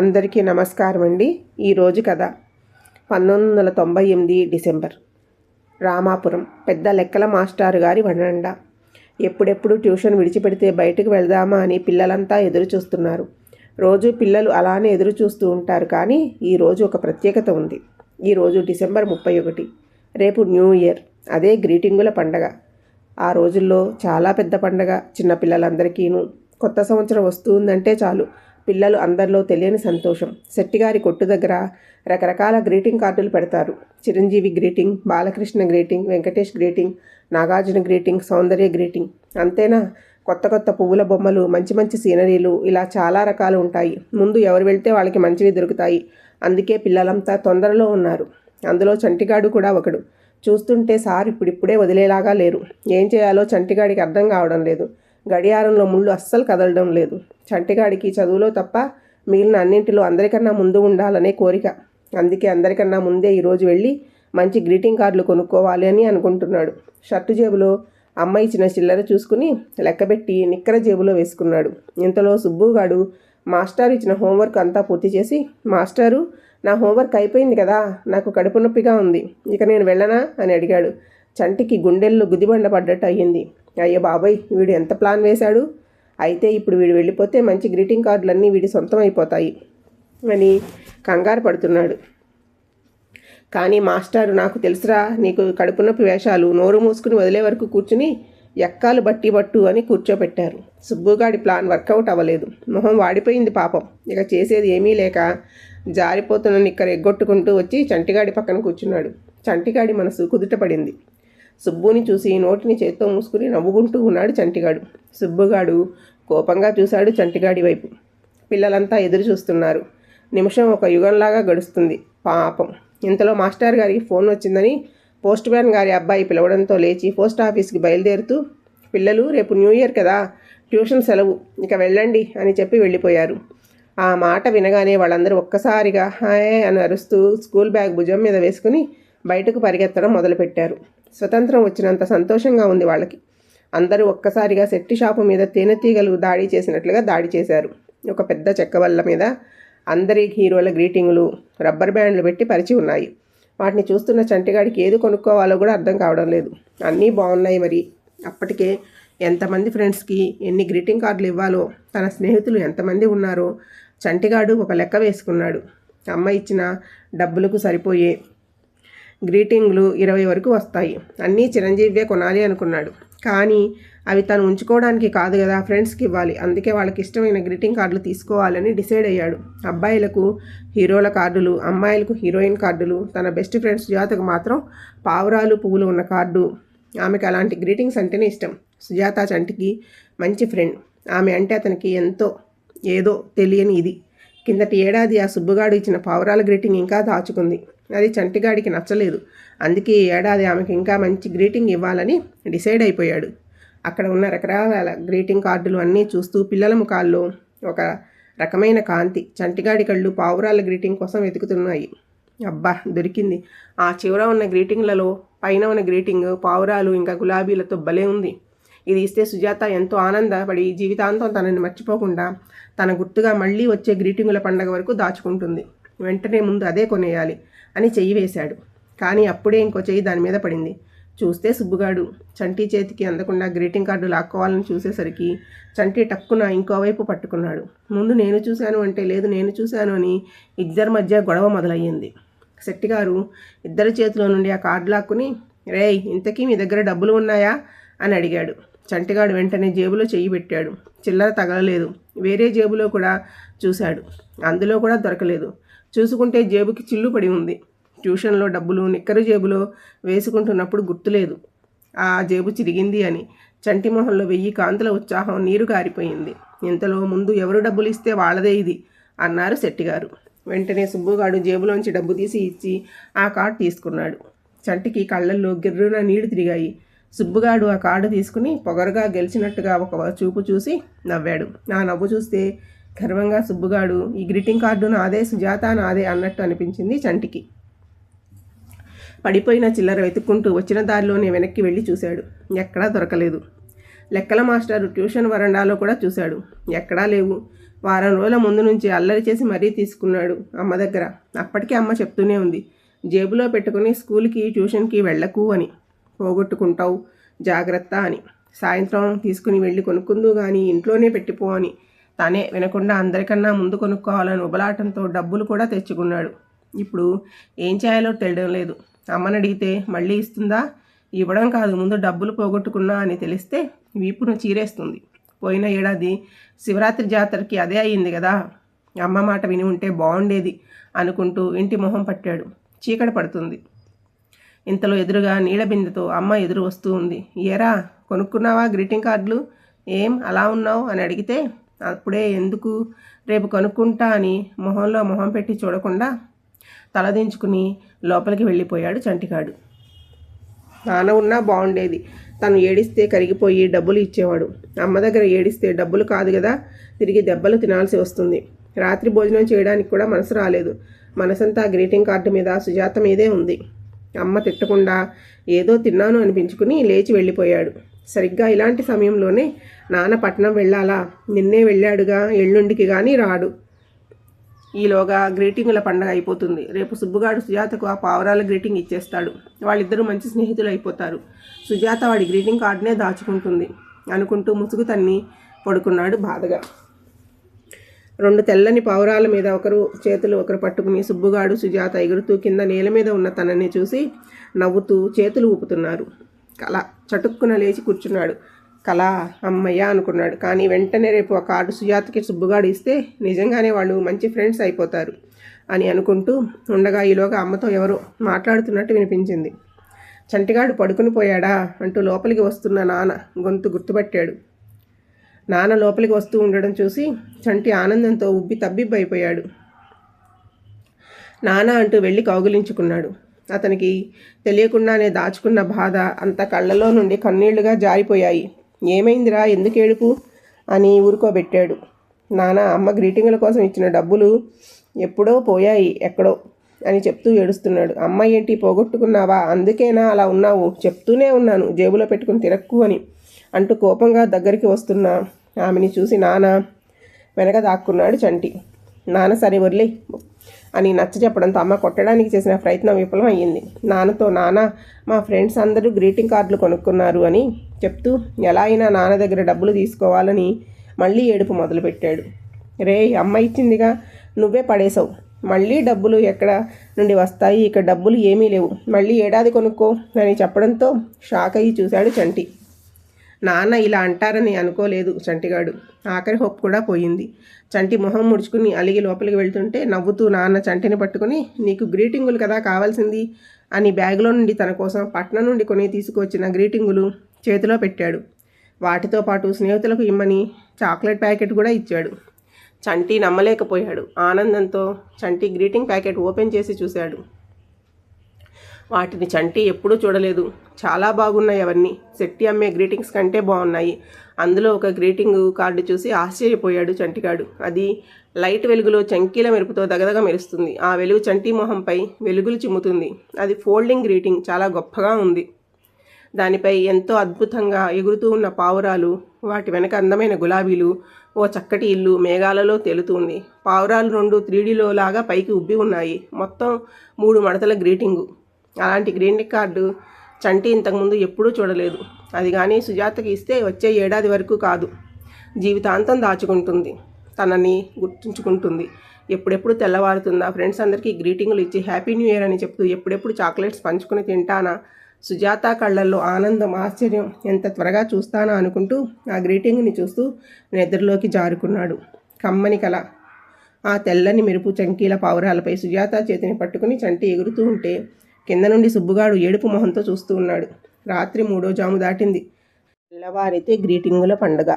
అందరికీ నమస్కారం అండి. ఈరోజు కథ 1998 డిసెంబర్. రామాపురం పెద్ద లెక్కల మాస్టారు గారి వరండా. ఎప్పుడెప్పుడు ట్యూషన్ విడిచిపెడితే బయటకు వెళ్దామా అని పిల్లలంతా ఎదురు చూస్తున్నారు. రోజు పిల్లలు అలానే ఎదురు చూస్తూ ఉంటారు. కానీ ఈరోజు ఒక ప్రత్యేకత ఉంది. ఈరోజు డిసెంబర్ 31. రేపు న్యూ ఇయర్. అదే గ్రీటింగుల పండగ. ఆ రోజుల్లో చాలా పెద్ద పండగ చిన్నపిల్లలందరికీను. కొత్త సంవత్సరం వస్తుందంటే చాలు పిల్లలు అందరిలో తెలియని సంతోషం. శెట్టిగారి కొట్టు దగ్గర రకరకాల గ్రీటింగ్ కార్డులు పెడతారు. Chiranjeevi greeting, Balakrishna greeting, Venkatesh greeting, Nagarjuna greeting, Soundarya greeting. అంతేనా, కొత్త కొత్త పువ్వుల బొమ్మలు, మంచి మంచి సీనరీలు, ఇలా చాలా రకాలు ఉంటాయి. ముందు ఎవరు వెళ్తే వాళ్ళకి మంచివి దొరుకుతాయి. అందుకే పిల్లలంతా తొందరలో ఉన్నారు. అందులో చంటిగాడు కూడా ఒకడు. చూస్తుంటే సార్ ఇప్పుడిప్పుడే వదిలేలాగా లేరు. ఏం చేయాలో చంటిగాడికి అర్థం కావడం లేదు. గడియారంలో ముళ్ళు అస్సలు కదలడం లేదు. చంటిగాడికి చదువులో తప్ప మిగిలిన అన్నింటిలో అందరికన్నా ముందు ఉండాలనే కోరిక. అందుకే అందరికన్నా ముందే ఈరోజు వెళ్ళి మంచి గ్రీటింగ్ కార్డులు కొనుక్కోవాలి అని అనుకుంటున్నాడు. షర్టు జేబులో అమ్మ ఇచ్చిన చిల్లర చూసుకుని లెక్కబెట్టి నిక్కర జేబులో వేసుకున్నాడు. ఇంతలో సుబ్బుగాడు మాస్టర్ ఇచ్చిన హోంవర్క్ అంతా పూర్తి చేసి, మాస్టారు, నా హోంవర్క్ అయిపోయింది కదా, నాకు కడుపు నొప్పిగా ఉంది, ఇక నేను వెళ్ళనా అని అడిగాడు. చంటికి గుండెల్లో గుదిబండ పడ్డట్టు అయ్యింది. అయ్యో బాబాయ్, వీడు ఎంత ప్లాన్ వేశాడు. అయితే ఇప్పుడు వీడు వెళ్ళిపోతే మంచి గ్రీటింగ్ కార్డులన్నీ వీడి సొంతం అయిపోతాయి అని కంగారు పడుతున్నాడు. కానీ మాస్టారు, నాకు తెలుసురా నీకు కడుపు నొప్పి వేషాలు, నోరు మూసుకుని వదిలే వరకు కూర్చుని ఎక్కాలు బట్టి పట్టు అని కూర్చోపెట్టారు. సుబ్బుగాడి ప్లాన్ వర్కౌట్ అవ్వలేదు. మొహం వాడిపోయింది పాపం. ఇక చేసేది ఏమీ లేక జారిపోతున్న నిక్కర ఎగ్గొట్టుకుంటూ వచ్చి చంటిగాడి పక్కన కూర్చున్నాడు. చంటిగాడి మనసు కుదుటపడింది. సుబ్బుని చూసి నోటిని చేత్తో మూసుకుని నవ్వుకుంటూ ఉన్నాడు చంటిగాడు. సుబ్బుగాడు కోపంగా చూశాడు చంటిగాడి వైపు. పిల్లలంతా ఎదురు చూస్తున్నారు. నిమిషం ఒక యుగంలాగా గడుస్తుంది పాపం. ఇంతలో మాస్టర్ గారికి ఫోన్ వచ్చిందని పోస్ట్ మ్యాన్ గారి అబ్బాయి పిలవడంతో లేచి పోస్ట్ ఆఫీస్కి బయలుదేరుతూ, పిల్లలు, రేపు న్యూ ఇయర్ కదా, ట్యూషన్ సెలవు, ఇక వెళ్ళండి అని చెప్పి వెళ్ళిపోయారు. ఆ మాట వినగానే వాళ్ళందరూ ఒక్కసారిగా హాయ్ అని అరుస్తూ స్కూల్ బ్యాగ్ భుజం మీద వేసుకుని బయటకు పరిగెత్తడం మొదలుపెట్టారు. స్వతంత్రం వచ్చినంత సంతోషంగా ఉంది వాళ్ళకి. అందరూ ఒక్కసారిగా శెట్టి షాపు మీద తేనెతీగలు దాడి చేసినట్లుగా దాడి చేశారు. ఒక పెద్ద చెక్క బల్ల మీద అందరి హీరోల గ్రీటింగులు రబ్బర్ బ్యాండ్లు పెట్టి పరిచి ఉన్నాయి. వాటిని చూస్తున్న చంటిగాడికి ఏది కొనుక్కోవాలో కూడా అర్థం కావడం లేదు. అన్నీ బాగున్నాయి. మరి అప్పటికే ఎంతమంది ఫ్రెండ్స్కి ఎన్ని గ్రీటింగ్ కార్డులు ఇవ్వాలో, తన స్నేహితులు ఎంతమంది ఉన్నారో చంటిగాడు ఒక లెక్క వేసుకున్నాడు. అమ్మ ఇచ్చిన డబ్బులకు సరిపోయే గ్రీటింగ్లు 20 వరకు వస్తాయి. అన్నీ చిరంజీవివే కొనాలి అనుకున్నాడు. కానీ అవి తను ఉంచుకోవడానికి కాదు కదా, ఫ్రెండ్స్కి ఇవ్వాలి. అందుకే వాళ్ళకి ఇష్టమైన గ్రీటింగ్ కార్డులు తీసుకోవాలని డిసైడ్ అయ్యాడు. అబ్బాయిలకు హీరోల కార్డులు, అమ్మాయిలకు హీరోయిన్ కార్డులు, తన బెస్ట్ ఫ్రెండ్స్ సుజాతకు మాత్రం పావురాలు పువ్వులు ఉన్న కార్డు. ఆమెకు అలాంటి గ్రీటింగ్స్ అంటేనే ఇష్టం. సుజాత చంటికి మంచి ఫ్రెండ్. ఆమె అంటే అతనికి ఏదో తెలియని ఇది. కిందటి ఏడాది ఆ సుబ్బుగాడు ఇచ్చిన పావురాల గ్రీటింగ్ ఇంకా దాచుకుంది. అది చంటిగాడికి నచ్చలేదు. అందుకే ఈ ఏడాది ఆమెకి ఇంకా మంచి గ్రీటింగ్ ఇవ్వాలని డిసైడ్ అయిపోయాడు. అక్కడ ఉన్న రకరకాల గ్రీటింగ్ కార్డులు అన్నీ చూస్తూ పిల్లల ముఖాల్లో ఒక రకమైన కాంతి. చంటిగాడి కళ్ళు పావురాల గ్రీటింగ్ కోసం వెతుకుతున్నాయి. అబ్బా, దొరికింది. ఆ చివర ఉన్న గ్రీటింగ్లలో పైన ఉన్న గ్రీటింగ్ పావురాలు ఇంకా గులాబీలతో భలే ఉంది. ఇది ఇస్తే సుజాత ఎంతో ఆనందపడి జీవితాంతం తనని మర్చిపోకుండా తన గుర్తుగా మళ్ళీ వచ్చే గ్రీటింగుల పండగ వరకు దాచుకుంటుంది. వెంటనే ముందు అదే కొనేయాలి అని చెయ్యి వేశాడు. కానీ అప్పుడే ఇంకో చెయ్యి దాని మీద పడింది. చూస్తే సుబ్బుగాడు చంటి చేతికి అందకుండా గ్రీటింగ్ కార్డు లాక్కోవాలని చూసేసరికి చంటి టక్కున ఇంకోవైపు పట్టుకున్నాడు. ముందు నేను చూశాను అంటే లేదు, నేను చూశాను అని ఇద్దరి మధ్య గొడవ మొదలయ్యింది. శెట్టిగారు ఇద్దరి చేతిలో నుండి ఆ కార్డు లాక్కుని, రేయ్, ఇంతకీ మీ దగ్గర డబ్బులు ఉన్నాయా అని అడిగాడు. చంటిగాడు వెంటనే జేబులో చెయ్యి పెట్టాడు. చిల్లర తగలలేదు. వేరే జేబులో కూడా చూశాడు. అందులో కూడా దొరకలేదు. చూసుకుంటే జేబుకి చిల్లు పడి ఉంది. ట్యూషన్లో డబ్బులు నిక్కరు జేబులో వేసుకుంటున్నప్పుడు గుర్తులేదు ఆ జేబు చిరిగింది అని. చంటి మొహంలో 1000 కాంతుల ఉత్సాహం నీరు కారిపోయింది. ఇంతలో ముందు ఎవరు డబ్బులు ఇస్తే వాళ్ళదే ఇది అన్నారు శెట్టిగారు. వెంటనే సుబ్బుగాడు జేబులోంచి డబ్బు తీసి ఇచ్చి ఆ కార్డు తీసుకున్నాడు. చంటికి కళ్ళల్లో గిర్రున నీళ్లు తిరిగాయి. సుబ్బుగాడు ఆ కార్డు తీసుకుని పొగరుగా గెలిచినట్టుగా ఒక చూపు చూసి నవ్వాడు. ఆ నవ్వు చూస్తే గర్వంగా సుబ్బుగాడు, ఈ గ్రీటింగ్ కార్డు నాదే, సుజాత నాదే అన్నట్టు అనిపించింది చంటికి. పడిపోయిన చిల్లర వెతుక్కుంటూ వచ్చిన దారిలోనే వెనక్కి వెళ్ళి చూశాడు. ఎక్కడా దొరకలేదు. లెక్కల మాస్టారు ట్యూషన్ వరండాలో కూడా చూశాడు. ఎక్కడా లేవు. వారం రోజుల ముందు నుంచి అల్లరి చేసి మరీ తీసుకున్నాడు అమ్మ దగ్గర. అప్పటికే అమ్మ చెప్తూనే ఉంది, జేబులో పెట్టుకుని స్కూల్కి ట్యూషన్కి వెళ్ళకు అని, పోగొట్టుకుంటావు జాగ్రత్త అని. సాయంత్రం తీసుకుని వెళ్ళి కొనుక్కుందు కానీ ఇంట్లోనే పెట్టిపో అని. తానే వినకుండా అందరికన్నా ముందు కొనుక్కోవాలని ఉబలాటంతో డబ్బులు కూడా తెచ్చుకున్నాడు. ఇప్పుడు ఏం చేయాలో తెలియడం లేదు. అమ్మని అడిగితే మళ్ళీ ఇస్తుందా? ఇవ్వడం కాదు, ముందు డబ్బులు పోగొట్టుకున్నా అని తెలిస్తే వీపును చీరేస్తుంది. పోయిన ఏడాది శివరాత్రి జాతరకి అదే అయ్యింది కదా. అమ్మ మాట విని ఉంటే బాగుండేది అనుకుంటూ ఇంటి మొహం పట్టాడు. చీకటి పడుతుంది. ఇంతలో ఎదురుగా నీళ్ళ బిందెతో అమ్మ ఎదురు వస్తూ ఉంది. ఏరా, కొనుక్కున్నావా గ్రీటింగ్ కార్డులు? ఏం అలా ఉన్నావు అని అడిగితే, అప్పుడే ఎందుకు, రేపు కొనుక్కుంటా అని మొహంలో మొహం పెట్టి చూడకుండా తలదించుకుని లోపలికి వెళ్ళిపోయాడు చంటిగాడు. నాన్న ఉన్నా బాగుండేది. తను ఏడిస్తే కరిగిపోయి డబ్బులు ఇచ్చేవాడు. అమ్మ దగ్గర ఏడిస్తే డబ్బులు కాదు కదా, తిరిగి దెబ్బలు తినాల్సి వస్తుంది. రాత్రి భోజనం చేయడానికి కూడా మనసు రాలేదు. మనసంతా గ్రీటింగ్ కార్డు మీద, సుజాత మీదే ఉంది. అమ్మ తిట్టకుండా ఏదో తిన్నాను అనిపించుకుని లేచి వెళ్ళిపోయాడు. సరిగ్గా ఇలాంటి సమయంలోనే నాన్న పట్నం వెళ్ళాలా, నిన్నే వెళ్ళాడుగా, ఎల్లుండికి కానీ రాడు. ఈలోగా గ్రీటింగుల పండగ అయిపోతుంది. రేపు సుబ్బుగాడు సుజాతకు ఆ పావురాల గ్రీటింగ్ ఇచ్చేస్తాడు. వాళ్ళిద్దరూ మంచి స్నేహితులు అయిపోతారు. సుజాత వాడి గ్రీటింగ్ కార్డునే దాచుకుంటుంది అనుకుంటూ ముసుగు తన్ని పడుకున్నాడు బాధగా. 2 తెల్లని పావురాల మీద ఒకరు చేతులు ఒకరు పట్టుకుని సుబ్బుగాడు సుజాత ఎగురుతూ కింద నేల మీద ఉన్న తనని చూసి నవ్వుతూ చేతులు ఊపుతున్నారు. కళ చటుక్కున లేచి కూర్చున్నాడు. కళ, అమ్మయ్య అనుకున్నాడు. కానీ వెంటనే రేపు ఆ కార్డు సుజాతకి సుబ్బుగాడు ఇస్తే నిజంగానే వాళ్ళు మంచి ఫ్రెండ్స్ అయిపోతారు అని అనుకుంటూ ఉండగా ఈలోగా అమ్మతో ఎవరో మాట్లాడుతున్నట్టు వినిపించింది. చంటిగాడు పడుకుని పోయాడా అంటూ లోపలికి వస్తున్న నాన్న గొంతు గుర్తుపట్టాడు. నాన్న లోపలికి వస్తూ ఉండడం చూసి చంటి ఆనందంతో ఉబ్బి తబ్బిబ్బైపోయాడు. నాన్న అంటూ వెళ్ళి కౌగిలించుకున్నాడు. అతనికి తెలియకుండానే దాచుకున్న బాధ అంత కళ్ళలో నుండి కన్నీళ్లుగా జారిపోయాయి. ఏమైందిరా, ఎందుకు ఏడుపు అని ఊరుకోబెట్టాడు. నాన్న, అమ్మ గ్రీటింగుల కోసం ఇచ్చిన డబ్బులు ఎప్పుడో పోయాయి ఎక్కడో అని చెప్తూ ఏడుస్తున్నాడు. అమ్మ ఏంటి, పోగొట్టుకున్నావా? అందుకేనా అలా ఉన్నావు? చెప్తూనే ఉన్నాను జేబులో పెట్టుకుని తిరక్కు అని అంటూ కోపంగా దగ్గరికి వస్తున్న ఆమెని చూసి నాన్న వెనక దాక్కున్నాడు చంటి. నాన్న సరే వదిలే అని నచ్చ చెప్పడంతో అమ్మ కొట్టడానికి చేసిన ప్రయత్నం విఫలం అయ్యింది. నాన్నతో, నాన్న మా ఫ్రెండ్స్ అందరూ గ్రీటింగ్ కార్డులు కొనుక్కున్నారు అని చెప్తూ ఎలా అయినా నాన్న దగ్గర డబ్బులు తీసుకోవాలని మళ్ళీ ఏడుపు మొదలుపెట్టాడు. రే, అమ్మ ఇచ్చిందిగా, నువ్వే పడేసావు. మళ్ళీ డబ్బులు ఎక్కడ నుండి వస్తాయి? ఇక్కడ డబ్బులు ఏమీ లేవు, మళ్ళీ ఏడాది కొనుక్కో అని చెప్పడంతో షాక్ అయ్యి చూశాడు చంటి. నాన్న ఇలా అంటారని అనుకోలేదు చంటిగాడు. ఆఖరి హోప్ కూడా పోయింది. చంటి మొహం ముడుచుకుని అలిగి లోపలికి వెళ్తుంటే నవ్వుతూ నాన్న చంటిని పట్టుకుని, నీకు గ్రీటింగులు కదా కావాల్సింది అని బ్యాగ్లో నుండి తన కోసం పట్నం నుండి కొని తీసుకొచ్చిన గ్రీటింగులు చేతిలో పెట్టాడు. వాటితో పాటు స్నేహితులకు ఇమ్మని చాక్లెట్ ప్యాకెట్ కూడా ఇచ్చాడు. చంటి నమ్మలేకపోయాడు. ఆనందంతో చంటి గ్రీటింగ్ ప్యాకెట్ ఓపెన్ చేసి చూశాడు. వాటిని చంటి ఎప్పుడూ చూడలేదు. చాలా బాగున్నాయి అవన్నీ. శెట్టి అమ్మే గ్రీటింగ్స్ కంటే బాగున్నాయి. అందులో ఒక గ్రీటింగ్ కార్డు చూసి ఆశ్చర్యపోయాడు చంటిగాడు. అది లైట్ వెలుగులో చంకీల మెరుపుతో దగదగ మెరుస్తుంది. ఆ వెలుగు చంటి మొహంపై వెలుగులు చిమ్ముతుంది. అది ఫోల్డింగ్ గ్రీటింగ్, చాలా గొప్పగా ఉంది. దానిపై ఎంతో అద్భుతంగా ఎగురుతూ ఉన్న పావురాలు, వాటి వెనక అందమైన గులాబీలు, ఓ చక్కటి ఇల్లు మేఘాలలో తేలుతుంది. పావురాలు 2 3Dలో లాగా పైకి ఉబ్బి ఉన్నాయి. మొత్తం 3 మడతల గ్రీటింగు. అలాంటి గ్రీటింగ్ కార్డు చంటి ఇంతకుముందు ఎప్పుడూ చూడలేదు. అది కానీ సుజాతకి ఇస్తే వచ్చే ఏడాది వరకు కాదు, జీవితాంతం దాచుకుంటుంది, తనని గుర్తుంచుకుంటుంది. ఎప్పుడెప్పుడు తెల్లవారుతుందా, ఫ్రెండ్స్ అందరికీ గ్రీటింగులు ఇచ్చి హ్యాపీ న్యూ ఇయర్ అని చెప్తూ ఎప్పుడెప్పుడు చాక్లెట్స్ పంచుకుని తింటానా? సుజాత కళ్ళల్లో ఆనందం, ఆశ్చర్యం. ఎంత త్వరగా చూస్తానా అనుకుంటూ ఆ గ్రీటింగ్ని చూస్తూ నిద్రలోకి జారుకున్నాడు. కమ్మని కల. ఆ తెల్లని మెరుపు చంకీల పావురాలపై సుజాత చేతిని పట్టుకుని చంటి ఎగురుతూ ఉంటే కింద నుండి సుబ్బుగాడు ఏడుపు మొహంతో చూస్తూ ఉన్నాడు. రాత్రి 3వ జాము దాటింది. తెల్లవారితే గ్రీటింగుల పండుగ.